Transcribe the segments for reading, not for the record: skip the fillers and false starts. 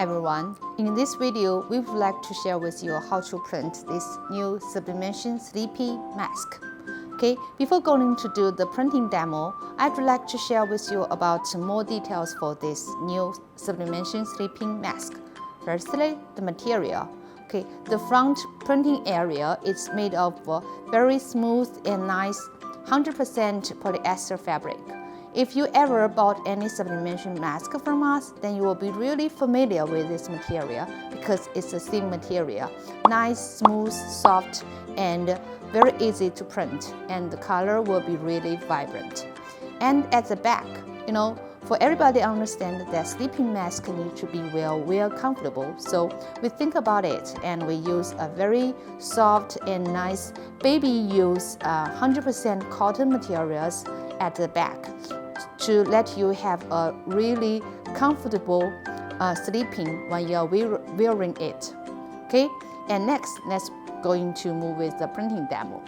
everyone. In this video, we would like to share with you how to print this new sublimation sleeping mask. Okay, before going to do the printing demo, I'd like to share with you about more details for this new sublimation sleeping mask. Firstly, the material. Okay, the front printing area is made of very smooth and nice 100% polyester fabric. If you ever bought any sublimation mask from us, then you will be really familiar with this material because it's a thin material. Nice, smooth, soft, and very easy to print, and the color will be really vibrant. And at the back, for everybody understand that sleeping mask need to be well comfortable. So we think about it and we use a very soft and nice baby use 100% cotton materials at the back to let you have a really comfortable sleeping when you're wearing it. Okay, and next let's going to move with the printing demo.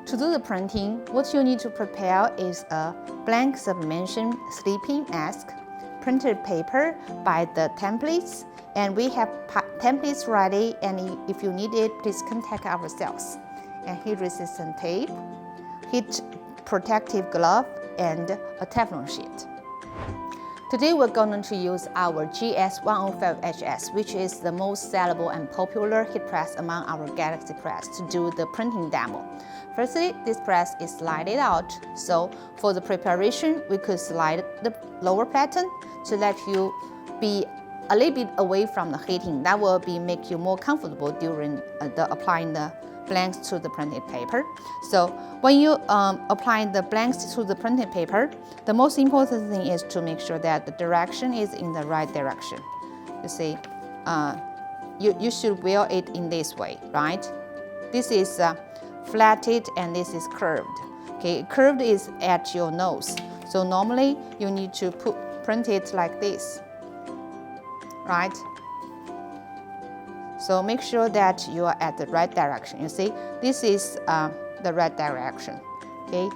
To do the printing, what you need to prepare is a blank sublimation sleeping mask, printed paper by the templates, and we have templates ready, and if you need it, please contact our sales. And heat resistant tape, heat protective glove, and a Teflon sheet. Today we're going to use our GS105HS, which is the most sellable and popular heat press among our Galaxy press, to do the printing demo. Firstly, this press is slided out, so for the preparation, we could slide the lower pattern to let you be a little bit away from the heating. That will make you more comfortable during applying the blanks to the printed paper. So when you apply the blanks to the printed paper, the most important thing is to make sure that the direction is in the right direction. You see, you should wear it in this way, right? This is flatted and this is curved. Okay, curved is at your nose. So normally you need to print it like this, right? So make sure that you are at the right direction. You see, this is the right direction, okay?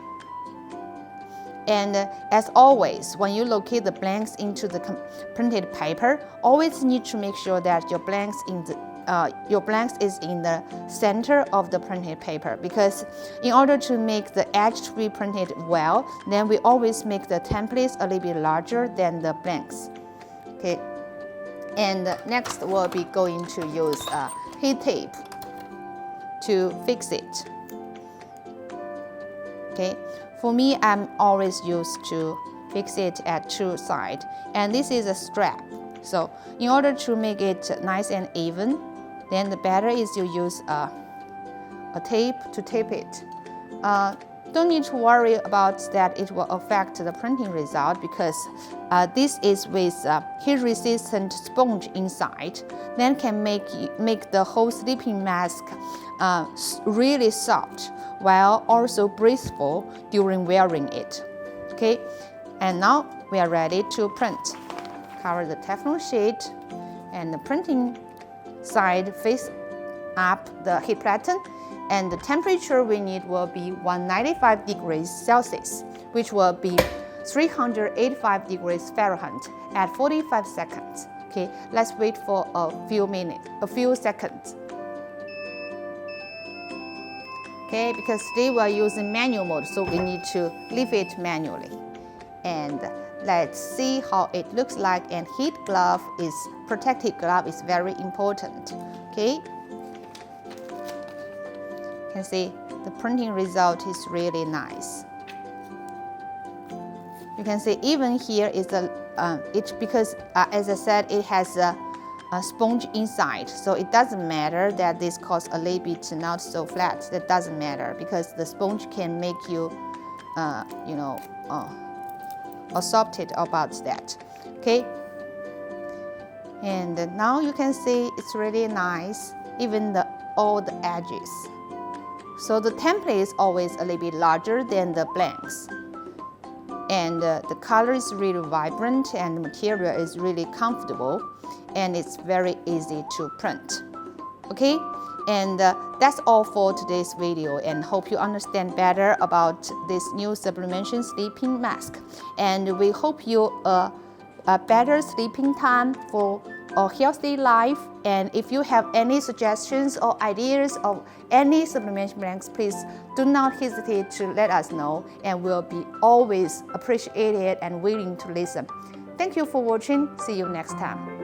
And as always, when you locate the blanks into the printed paper, always need to make sure that your blanks is in the center of the printed paper, because in order to make the edge to be printed well, then we always make the templates a little bit larger than the blanks, okay? And next we'll be going to use heat tape to fix it. Okay, for me, I'm always used to fix it at two sides, and this is a strap. So in order to make it nice and even, then the better is you use a tape to tape it. Don't need to worry about that it will affect the printing result, because this is with heat-resistant sponge inside, then can make the whole sleeping mask really soft while also breathable during wearing it. Okay, and now we are ready to print. Cover the Teflon sheet, and the printing side face up the heat pattern, and the temperature we need will be 195 degrees Celsius, which will be 385 degrees Fahrenheit at 45 seconds. Okay, let's wait for a few seconds. Okay, because today we are using manual mode, so we need to leave it manually. And let's see how it looks like. And protective glove is very important. Okay. You can see the printing result is really nice. You can see even here is because as I said, it has a sponge inside, so it doesn't matter that this caused a little bit not so flat. That doesn't matter, because the sponge can make you assaulted about that. Okay, and now you can see it's really nice, even all the edges. So the template is always a little bit larger than the blanks, and the color is really vibrant, and the material is really comfortable, and it's very easy to print. Okay, and that's all for today's video, and hope you understand better about this new sublimation sleeping mask, and we hope you a better sleeping time for or healthy life. And if you have any suggestions or ideas of any sublimation blanks, please do not hesitate to let us know, and we'll be always appreciated and willing to listen. Thank you for watching. See you next time.